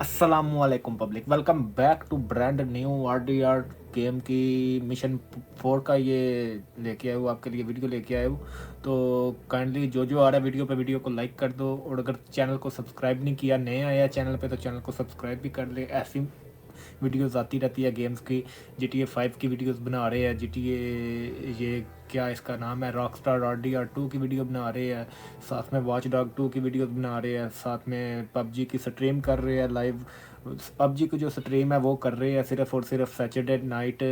अस्सलामुअलैकुम public, welcome back to brand new RDR game की mission 4 का ये लेके आया हूँ आपके लिए वीडियो लेके आया हूँ। तो काइंडली जो आ रहा है वीडियो को लाइक कर दो, और अगर चैनल को सब्सक्राइब नहीं किया, नए आया चैनल पे, तो चैनल को सब्सक्राइब भी कर ले। ऐसी वीडियोस आती रहती है गेम्स की। GTA 5 की वीडियोस बना रहे हैं, GTA ये क्या इसका नाम है, रॉकस्टार RDR 2 की वीडियो बना रहे हैं, साथ में वॉच डॉग 2 की वीडियोस बना रहे हैं, साथ में PUBG की स्ट्रीम कर रहे हैं लाइव। PUBG की जो स्ट्रीम है वो कर रहे हैं सिर्फ और सिर्फ सैटरडे नाइट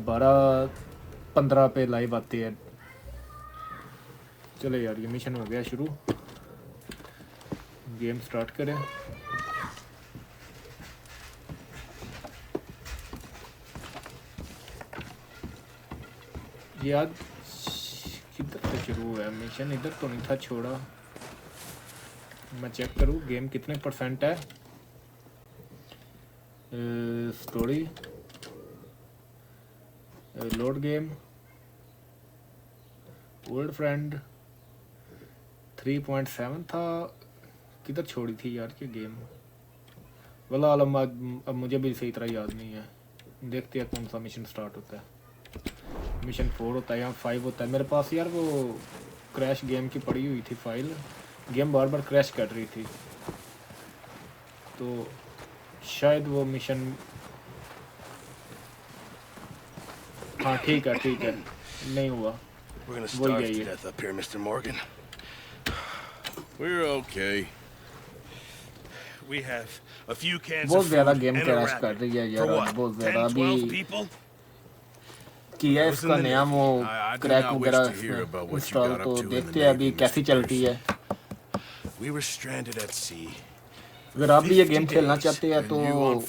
12:15 पे लाइव आती है। चलो यार, ये मिशन हो गया शुरू, गेम स्टार्ट करें। यार किधर से शुरू हुआ है मिशन? इधर तो नहीं था छोड़ा। मैं चेक करूँ गेम कितने % है। Story, load game, old friend 3.7 था। किधर छोड़ी थी यार ये गेम? वाला आलम अब मुझे भी सही तरह याद नहीं है। देखते हैं कौन सा मिशन स्टार्ट होता है। मिशन 4 होता है या 5 होता है मेरे पास। यार वो क्रैश गेम की पड़ी हुई थी फाइल, गेम बार बार क्रैश कर रही थी, तो शायद वो मिशन, हाँ ठीक है, नहीं हुआ वो यही है। बहुत ज़्यादा गेम क्रैश कर रही है यार, बहुत ज़्यादा। अभी किया इसका नया वो क्रैक वगैरह इंस्टॉल, तो देखते हैं अभी कैसी चलती है। अगर आप भी ये गेम खेलना चाहते हैं तो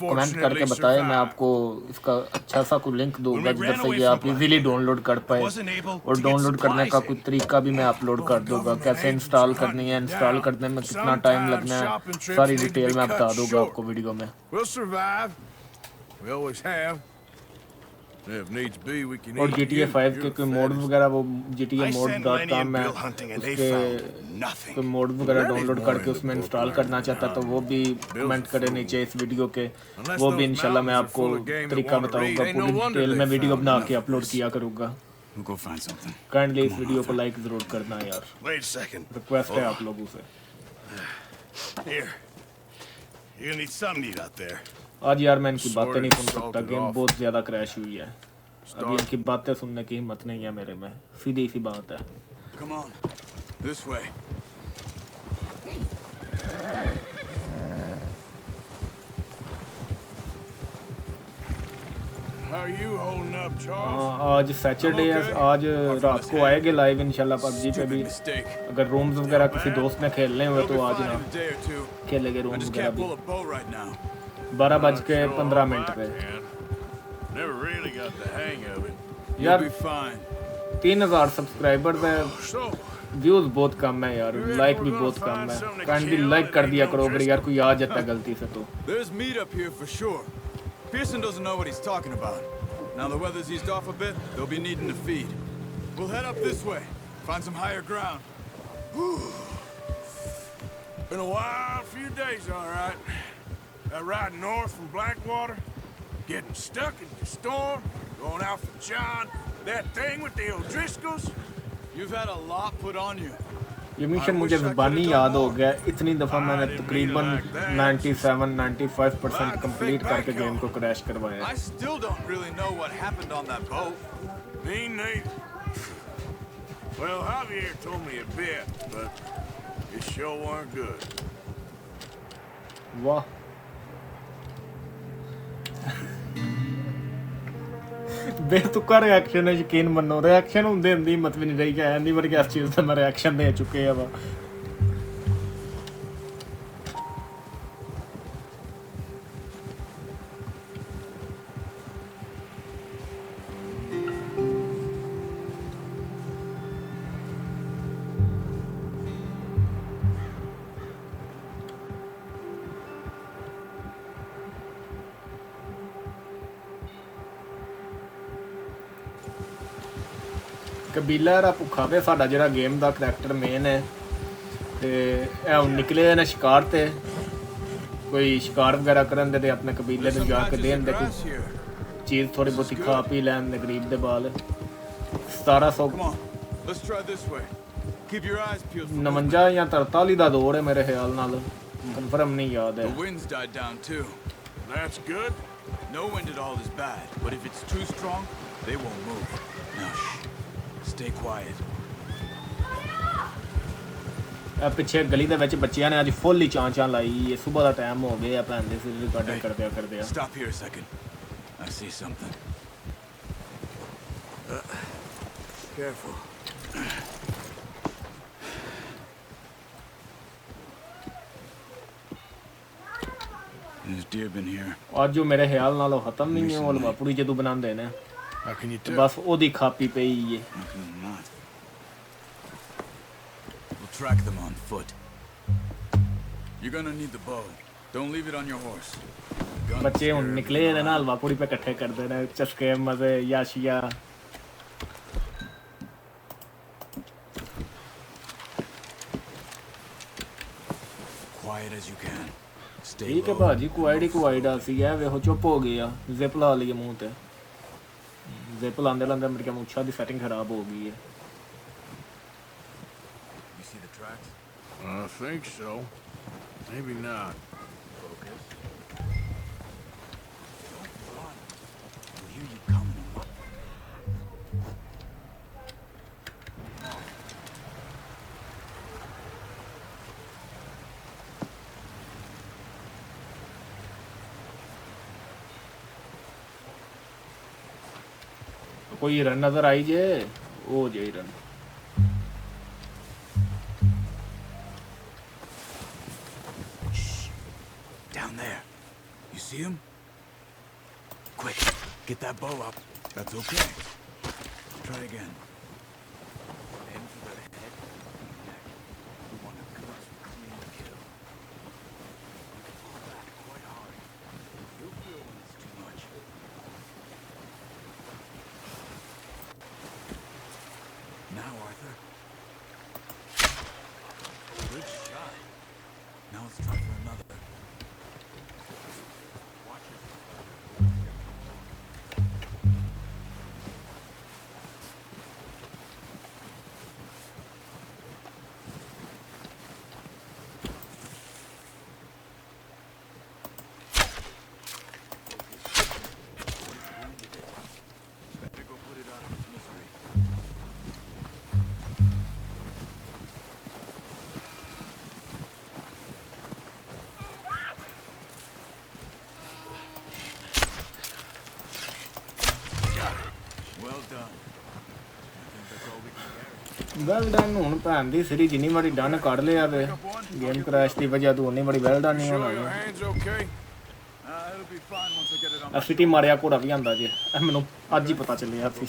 कमेंट करके बताएं, मैं आपको इसका अच्छा सा कोई लिंक दूंगा जिधर से ये आप इजीली डाउनलोड कर पाए, और डाउनलोड करने का कोई तरीका भी मैं अपलोड कर दूंगा, कैसे इंस्टॉल करनी है, इंस्टॉल करने में कितना टाइम लगना है, सारी डिटेल मैं बता दूंगा आपको वीडियो में। और GTA 5 के कोई मोड वगैरह, वो GTAmod.com है, उसके कोई मोड वगैरह डाउनलोड करके उसमें इंस्टॉल करना चाहता तो वो भी कमेंट करें नीचे इस वीडियो के, वो भी इंशाल्लाह मैं आपको तरीका बताऊंगा, पूरी डिटेल में वीडियो बना के अपलोड किया करूँगा। काइंडली इस वीडियो को लाइक ज़रूर करना यार, रिक्वेस्ट है आप लोगों से। आज यार मैं इनकी बातें नहीं सुन सकता, गेम बहुत ज़्यादा क्रैश हुई है। अभी इनकी बातें सुनने की हिम्मत नहीं है मेरे में, सीधी सी बात है। आज सैटरडे है, आज रात को आएंगे लाइव इंशाल्लाह PUBG पे भी। अगर रूम्स वगैरह किसी दोस्त ने खेलने हुए तो आज ना खेलेंगे रूम्स वगैरह भी। 12:15 पे यार 3000 सब्सक्राइबर्स है, व्यूज बहुत कम है यार, लाइक भी बहुत कम है। काइंडली लाइक कर दिया करो अगर यार कोई आ जाता है गलती से तो। Pearson doesn't know what he's talking about. Now the weather's eased off a bit, they'll be needing to feed. We'll head up this way, find some higher ground. Been a wild few days, all right. That ride north from Blackwater, getting stuck in the storm, going out for John, that thing with the O'Driscolls. You've had a lot put on you. ये mission मुझे ज़बानी याद हो गया, इतनी दफ़ा मैंने तकरीबन 97-95% complete करके गेम को क्रैश करवाया। I still don't really know what happened on that boat. Me neither. Well, Javier told me a bit, but it sure weren't good. वाह बेतुका रिएक्शन है, यकीन मनो रिएक्शन होंदे होंदी हिम्मत भी नहीं रही है नहीं बार इस चीज़ से मैं रिएक्शन दे चुके हैं। वह कबीला रा भुखा पे साडा जिहड़ा गेम दा करैक्टर मेन है, ते हुण निकले ने शिकार ते कोई शिकार वगैरह करन दे ते अपने कबीले There's ਨੂੰ some ਜਾ ਕੇ patches ਦੇਣ of ਦੇ grass ਕੋਈ here. ਚੀਜ਼ ਥੋੜੀ ਬਹੁਤੀ ਖਾ ਪੀ ਲੈਣ ਦੇ ਗਰੀਬ ਦੇ ਬਾਲ 1700 Come on, let's try this way. Keep your eyes peeled for 59 ਜਾਂ 43 ਦਾ ਦੌਰ ਹੈ ਮੇਰੇ ਖਿਆਲ ਨਾਲ ਕਨਫਰਮ ਨਹੀਂ ਯਾਦ ਹੈ The wind's died down too. That's good. No wind at all is bad, but if it's too strong, they won't move. Now shh. Stay quiet. ਇਹ ਪਿੱਛੇ ਗਲੀ ਦੇ ਵਿੱਚ ਬੱਚਿਆਂ ਨੇ ਅੱਜ ਫੁੱਲ ਹੀ ਚਾਂ ਲਾਈ ਹੈ ਸਵੇਰ ਦਾ ਟਾਈਮ ਹੋ ਗਿਆ ਭੈਣ ਦੇ ਸਿਰ ਰਿਕਾਰਡਿੰਗ ਕਰਦੇ ਆ Stop here a second. I see something. Careful. There's deer been here. ਅੱਜ ਉਹ ਮੇਰੇ ਖਿਆਲ ਨਾਲ ਉਹ ਖਤਮ ਨਹੀਂ ਉਹ ਲਵਾਪੂੜੀ ਜਦੋਂ ਬਣਾਉਂਦੇ ਨੇ How can you ਤੇ tell? ਬਸ ਉਹਦੀ ਖਾਪੀ ਪਈ ਹੈ How can I not? We'll track them on foot. You're gonna need the bow. Don't leave it on your horse. Gun ਬੱਚੇ ਹੁਣ scare ਨਿਕਲੇ ਇਹਦੇ ਨਾਲ ਲਵਾਪੂੜੀ ਪੇ ਇਕੱਠੇ ਕਰਦੇ ਨੇ ਚਸਕੇ ਮਜ਼ੇ ਯਾਸ਼ੀਆ quiet as you can. Stay ਠੀਕ ਹੈ low. ਭਾਜੀ ਕੁਆਈਡਾ ਸੀ ਇਹ ਵੇਖੋ ਚੁੱਪ ਹੋ ਗਿਆ ਜ਼ਿਪ ਲਾ ਲਈ ਮੂੰਹ ਤੇ ਜ਼ਿਪ ਲਾਉਂਦੇ ਮੇਰੇ ਕੇ ਮੁੱਛਾਂ ਦੀ ਸੈਟਿੰਗ ਖਰਾਬ ਹੋ ਗਈ ਹੈ You see the tracks? I think so. Maybe not. Focus. Don't run. We'll hear you coming a lot. ਕੋਈ ਰਨ ਨਜ਼ਰ ਆਈ ਜੇ ਉਹ ਜੇ run Down there. You see him? Quick, get that bow up. That's okay. Try again. Aim for the head and neck. We want a good, clean kill. Pull back quite hard. You'll feel when it's too much. Now, Arthur. Good shot. Now let's try for another. Watch it. Better go put it out of its misery. Well done. I think that's all we can carry. Well done ਹੁਣ ਭੈਣ ਦੀ ਸਿਰੀ ਜਿੰਨੀ ਵਾਰੀ done ਕੱਢ ਲਿਆ ਵੇ game crash ਦੀ ਵਜ੍ਹਾ ਤੋਂ ਉਨੀ ਵਾਰੀ ਵੈਲ ਡਨ ਨਹੀਂ Sure ਹੋਣਾ your hands okay? It'll be fine once I get it on ਆ ਸਿਟੀ ਮਾਰਿਆ ਘੋੜਾ ਵੀ ਆਂਦਾ ਜੇ ਇਹ ਮੈਨੂੰ ਅੱਜ ਹੀ ਪਤਾ ਚੱਲਿਆ ਸੀ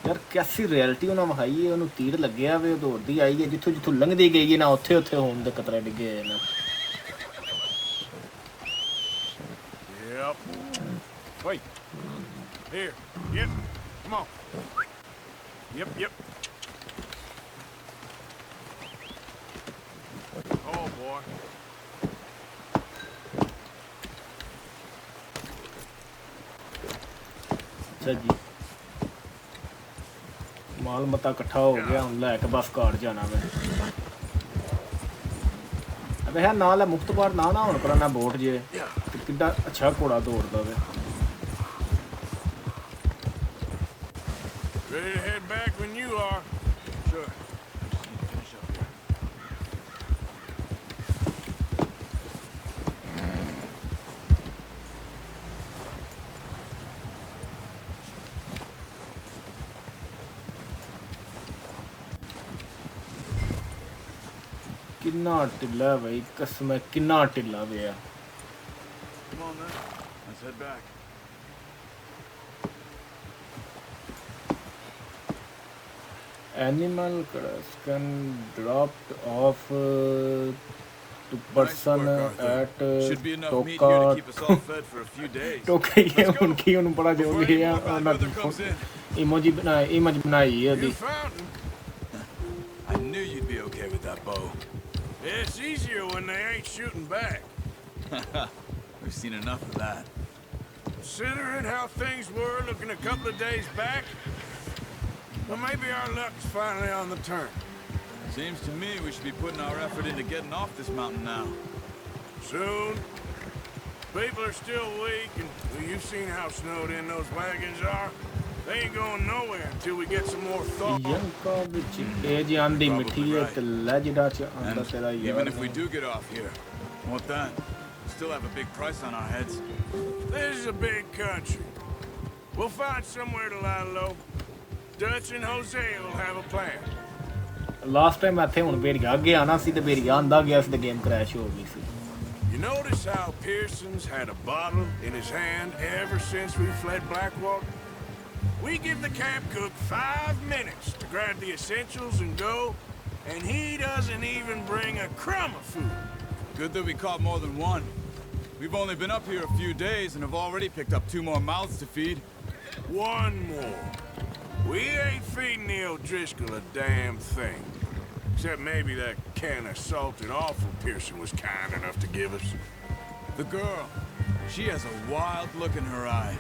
ਯਾਰ ਕੈਸੀ ਰਿਐਲਿਟੀ ਉਹਨਾਂ ਵਿਖਾਈ ਹੈ ਉਹਨੂੰ ਤੀਰ ਲੱਗਿਆ ਵੇ ਉਹ ਦੌੜਦੀ ਆਈ ਹੈ ਜਿੱਥੋਂ ਜਿੱਥੋਂ ਲੰਘਦੀ ਗਈ ਹੈ ਨਾ ਉੱਥੇ ਉੱਥੇ ਹੋਣ ਦੇ ਕਤਰੇ ਡਿੱਗੇ ਹੋਏ ਨੇ Yep. Wait. Here. Yep. Come on. Yep. Oh, boy. ਅੱਛਾ ਜੀ ਮਾਲ ਮਤਾ ਇਕੱਠਾ ਹੋ ਗਿਆ ਹੁਣ ਲੈ ਕੇ ਬਸ ਘਰ ਜਾਣਾ ਵੇ ਅਬੇ ਹੈ ਨਾਲ ਹੈ ਮੁਕਤਬਾਰ ਨਾ ਹੁਣ ਕਰਨਾ ਬੋਟ ਜੇ ਤੇ ਕਿੱਡਾ ਅੱਛਾ ਘੋੜਾ ਦੌੜਦਾ ਵੇ Ready to head back when you are. Sure. I just need to finish up here. ਕਿੰਨਾ ਢਿੱਲਾ ਬਈ ਕਸਮ ਕਿੰਨਾ ਢਿੱਲਾ ਪਿਆ Come on then. Let's head back. animal can dropped off to person Nice work, Arthur. at Should be enough meat here to keep us all fed for a few days. ਟੋਕਾ ਇਹ ਹੁਣ ਕੀ ਉਹਨੂੰ ਬੜਾ Before ਜ਼ਰੂਰੀ any ਹੈ more bad ਉਹਨਾਂ weather comes in. Emoji ਬਣਾਈ ਹੈ ਉਹਦੀ You found him. I knew you'd be okay with that It's easier when they ain't shooting back. We've seen enough of that. Considering how things were looking a couple of days back, well, maybe our luck's finally on the turn. Seems to me we should be putting our effort into getting off this mountain now. Soon. People are still weak, and well, you've seen how snowed in those wagons are. They ain't going nowhere until we get some more thaw. And even if we do get off here, what then? Still have a big price on our heads. This is a big country. We'll find somewhere to lie low. Dutch and Jose will have a plan. Last time I think the game crash. You notice how Pearson's had a bottle in his hand ever since we fled Blackwater? We give the camp cook 5 minutes to grab the essentials and go, and he doesn't even bring a crumb of food. Good that we caught more than one. We've only been up here a few days and have already picked up 2 more mouths to feed. 1 more. We ain't feeding the O'Driscoll a damn thing. Except maybe that can of salted offal Pearson was kind enough to give us. The girl, she has a wild look in her eye.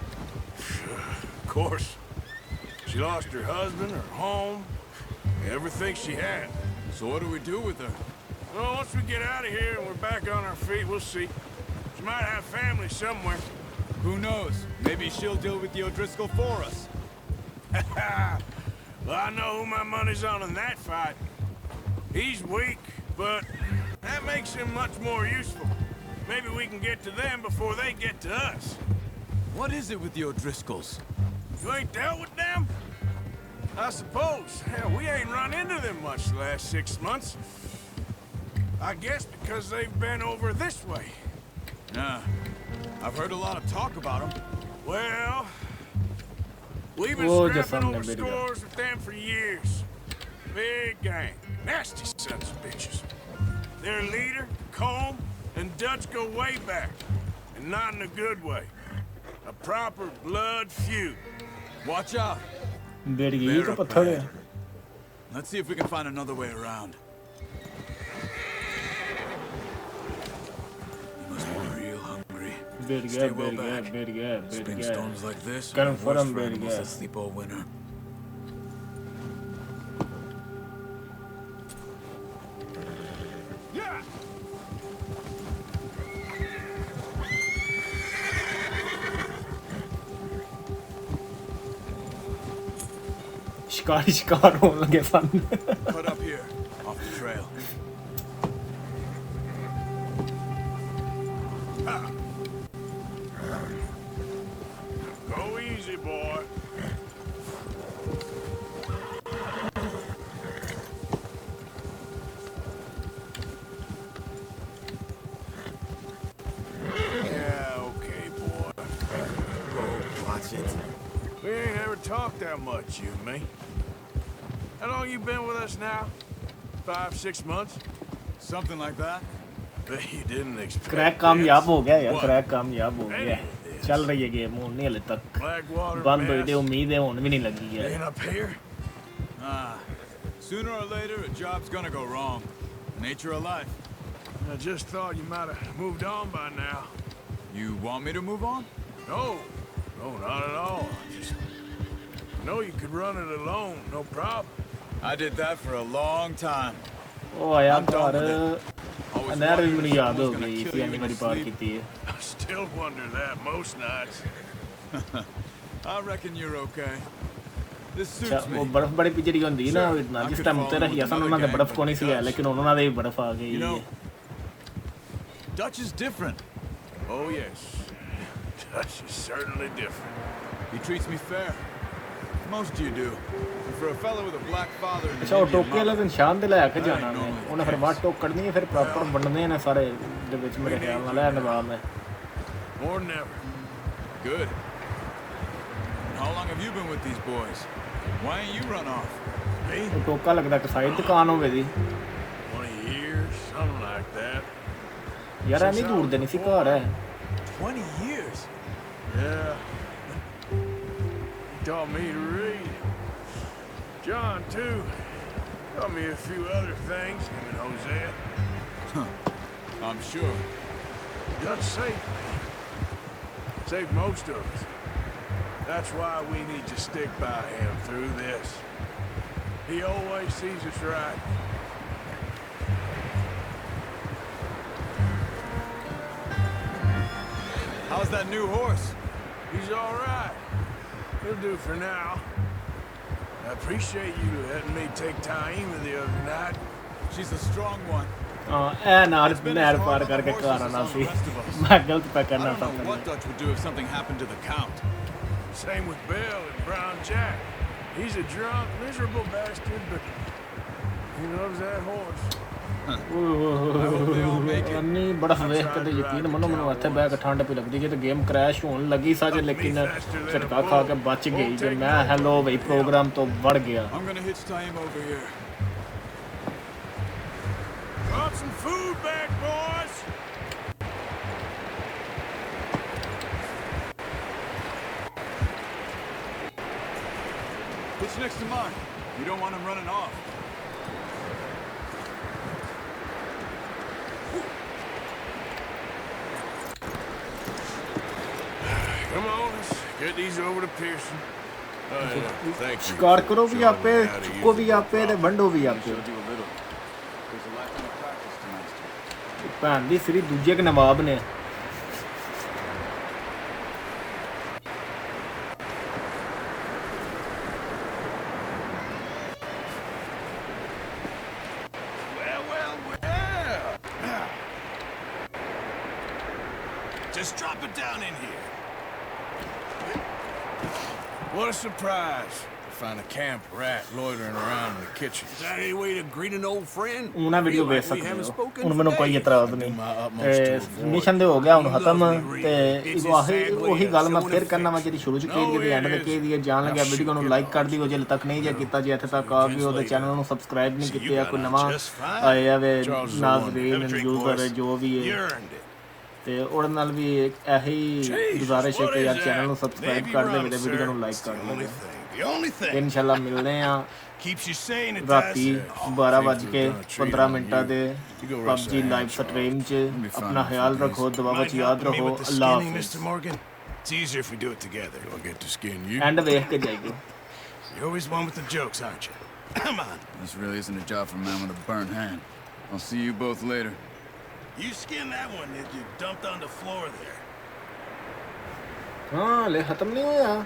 Of course. She lost her husband, her home, everything she had. So what do we do with her? Well, once we get out of here and we're back on our feet, we'll see. She might have family somewhere. Who knows? Maybe she'll deal with the O'Driscoll for us. Well, I know who my money's on in that fight. He's weak, but that makes him much more useful. Maybe we can get to them before they get to us. What is it with the O'Driscolls? You ain't dealt with them? I suppose. Hell, we ain't run into them much the last 6 months. I guess because they've been over this way. Yeah. I've heard a lot of talk about them. Well, we've been scrapping over scores with them for years. Big gang. Nasty sons of bitches. Their leader, Combe, and Dutch go way back. And not in a good way. A proper blood feud. Watch out. They're up ahead. Let's see if we can find another way around. You must be real hungry. Stay well back. Spring storms like this are worse for animals that sleep all winter. Yeah! शिकार होने लगे सन. Cut up here, off the trail. Go easy, boy. Yeah, okay, boy. Watch it. We ain't ever talked that much, you and me. How long you been with us now? 5, 6 months? Something like that. Bet you didn't expect crack कामयाब हो गया यार. What? Crack कामयाब हो गया. चल रही है गेम होने हले तक. Blackwater बंद हुई mess. थी उम्मीद है होने भी नहीं लगी है. Ain't up here? Sooner or later, a job's gonna go wrong. Nature of life. I just thought you might have moved on by now. You want me to move on? No, no, not at all. Just know you could run it alone, no problem. I did that for a long time. ओ आया I'm done घर. with it. Always अनैर भी wondered मुझे if याद हो someone's gonna गई. kill इसी you ने in मेरी your पार sleep. की थी. I still wonder that most nights. I reckon you're okay. This अच्छा suits वो me. बर्फ बड़ी पिछड़ी होंदी है ना इतना जिस टाइम उत्ते रही असन उन्हां दे बर्फ कोनी सी है लेकिन उन्हां दे भी बर्फ आ गई You know, है. Dutch is different. Oh, yes. Dutch is certainly different. He treats me fair. Most of you do. And for a fellow with a black father and an अच्छा वो Indian टोके वाले mother, दिन शाम दे लाया के that जाना ain't ने normally the उन्हें फिर case. बात टोक करनी है फिर प्रॉपर बनने ने सारे दे विच मेरे ख्याल नाल है नवाब में. More than ever. Good. How long have you been with these boys? Why ain't you run off? Me? वो टोका लगदा कि साइड दुकान होवे दी. 20 years, something like that. यार नहीं दूर दे नहीं सी घर है. 20 years? Yeah. He taught me to read. John, too. Taught me a few other things, him and Hosea. I'm sure. Dutch saved me. Saved most of us. That's why we need to stick by him through this. He always sees us right. How's that new horse? He's all right. He'll do for now. I appreciate you letting me take Taima the other night. She's a strong one. ਇਹ ਨਾਲ ਨਹਿਰ ਪਾਰ ਕਰਕੇ ਘਰ ਆਣਾ ਸੀ ਮੈਂ ਗਲਤ ਪਾ I ਕਰਨਾ don't know था what Dutch would do if something happened to the Count. Same with Bill and Brown Jack. He's a drunk, miserable bastard, but he loves that horse. ਨਹੀਂ ਬੜਾ ਵੇਖ ਕੇ ਤੇ ਯਕੀਨ ਮੰਨੋ ਮੈਨੂੰ ਇੱਥੇ ਬਹਿ ਕੇ ਠੰਡ ਪਈ ਲੱਗਦੀ ਜੇ ਤੇ ਗੇਮ ਕ੍ਰੈਸ਼ ਹੋਣ ਲੱਗੀ ਸਾਜੇ ਲੇਕਿਨ ਝਟਕਾ ਖਾ ਕੇ ਬਚ ਗਈ ਤੇ ਮੈਂ ਹੈਲੋ ਬਈ ਪ੍ਰੋਗਰਾਮ ਤੋਂ ਵੜ ਗਿਆ I'm gonna hitch time over here. Brought some food back, boys. It's next to mine. You don't want him running off. Come on, let's get these over to Pearson. Thank you. ਸ਼ਿਕਾਰ ਕਰੋ ਵੀ ਆਪੇ ਚੁੱਕੋ ਵੀ ਆਪੇ ਤੇ ਵੰਡੋ ਵੀ ਆਪੇ Showed you a little. There's a lifetime of practice tonight. ਭੈਣ ਦੀ ਸਿਰੀ ਦੂਜੇ ਕ ਨਵਾਬ ਨੇ Well. Just drop it down in here. What a surprise to find a camp rat loitering around in the kitchen. Is that any way to greet an old friend? ਉਹਨਾਂ video ਵੇਖ ਸਕਦੇ ਹੋ ਹੁਣ ਮੈਨੂੰ ਕੋਈ ਇਤਰਾਜ਼ ਨਹੀਂ ਤੇ ਮਿਸ਼ਨ ਦੇ ਹੋ ਗਿਆ ਹੁਣ ਖਤਮ ਤੇ ਉਹੀ ਗੱਲ ਮੈਂ ਫਿਰ ਕਰਨਾ ਵਾ ਜਿਹੜੀ ਸ਼ੁਰੂ ਚ ਕਹੀ ਦੀ ਐਂਡ ਤੇ ਕਹੀ ਦੀ ਜਾਣ ਲੱਗਿਆ ਵੀਡੀਓ ਨੂੰ ਲਾਈਕ ਕਰ ਦਿਓ ਜੇ ਤੱਕ ਨਹੀਂ ਜੇ ਕੀਤਾ ਜੇ ਇੱਥੇ ਤੱਕ ਆ ਗਏ ਉਹਦੇ ਚੈਨਲ ਨੂੰ ਸਬਸਕ੍ਰਾਈਬ ਨਹੀਂ ਕੀਤਾ ਕੋਈ ਨਵਾਂ ਆਇਆ ਵੇ ਨਾਜ਼ਰੀਨ ਯੂਜ਼ਰ ਜੋ ਵੀ ਹੈ ਤੇ ਉਹਦੇ ਨਾਲ ਵੀ ਇਹੀ ਗੁਜ਼ਾਰਿਸ਼ ਹੈ ਕਿ ਯਾਰ ਚੈਨਲ ਨੂੰ ਸਬਸਕ੍ਰਾਈਬ ਕਰ ਦੇ ਮੇਰੇ ਵੀਡੀਓ ਨੂੰ ਲਾਈਕ ਕਰ ਦਿਓ ਇਨਸ਼ਾਅੱਲਾ ਮਿਲਦੇ ਆ ਰਾਤੀ 12:15 ਦੇ PUBG ਲਾਈਵ ਸਟ੍ਰੀਮ 'ਚ ਆਪਣਾ ਖਿਆਲ ਰੱਖੋ ਦੁਆਵਾਂ 'ਚ ਯਾਦ ਰਹੋ ਅੱਲਾਹ ਹਾਫਿਜ਼ It's easier if we do it together. I'll get to skin you. And ਵੇਖ ਕੇ ਜਾਈਓ You're always one with the jokes, aren't you? Come on. This really isn't a job for a man with a burnt hand. I'll see you both later. You skinned that one that you dumped on the floor there. ਹਾਂ ਲੈ ਖਤਮ ਨਹੀਂ ਹੋਇਆ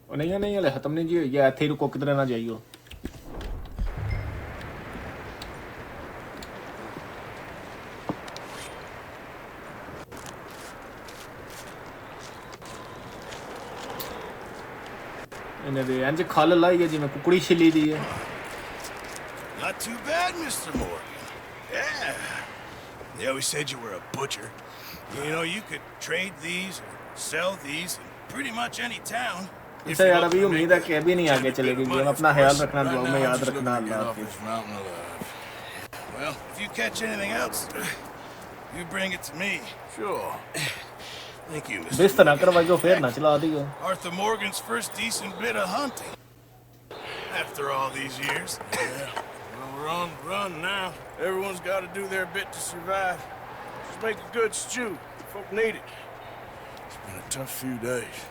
ਉਹ ਨਹੀਂ ਹਲੇ ਖਤਮ ਨਹੀਂ ਜੀ ਹੋਈ ਹੈ ਇੱਥੇ ਰੁਕੋ ਕਿਧਰੇ ਨਾ ਜਾਈਓ ਇਹਨੇ ਦੇ ਇੰਜ ਖੱਲ ਲਾਈ ਹੈ ਜਿਵੇਂ ਕੁਕੜੀ ਛਿੱਲੀ ਦੀ ਹੈ Not too bad, Mr. Morgan. Yeah. They always said you were a butcher. You know, you could trade these or sell these in pretty much any town. इसे यार अभी उम्मीद है कि अभी नहीं आगे चलेगी गेम अपना ख्याल रखना दुआ में याद रखना अल्लाह हाफिज़ Well, if you catch anything else, you bring it to me. Sure. Thank you, Mr. बेइज्जत ना करवाइयो फिर ना चला दियो Arthur Morgan's first decent bit of hunting. After all these years. Yeah. Well, we're on the run now. Everyone's got to do their bit to survive. Just make a good stew. Folk need it. It's been a tough few days.